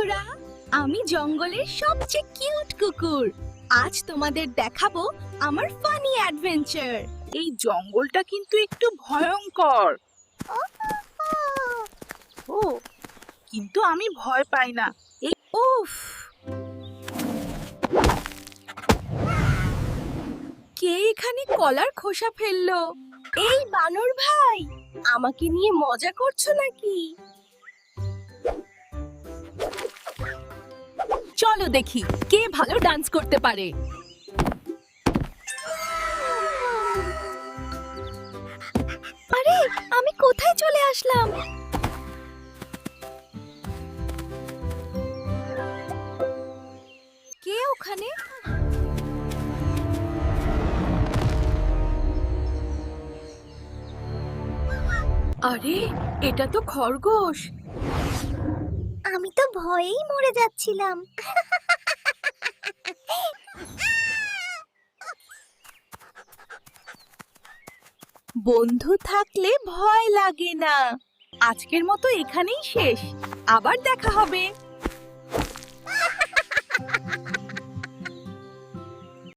বন্ধুরা, আমি জঙ্গলের সবচেয়ে কিউট কুকুর। আজ তোমাদের দেখাবো আমার ফানি অ্যাডভেঞ্চার। এই জঙ্গলটা কিন্তু একটু ভয়ঙ্কর। ও, কিন্তু আমি ভয় পাই না। উফ, কে এখানে কলার খোসা ফেললো? এই বানর ভাই, আমাকে নিয়ে মজা করছো নাকি? চলো দেখি কে ভালো ডান্স করতে পারে। আরে, আমি কোথায় চলে আসলাম? কে ওখানে? আরে, এটা তো খরগোশ। আমি তো ভয়েই মরে যাচ্ছিলাম। বন্ধু থাকলে ভয় লাগে না। আজকের মতো এখানেই শেষ, আবার দেখা হবে।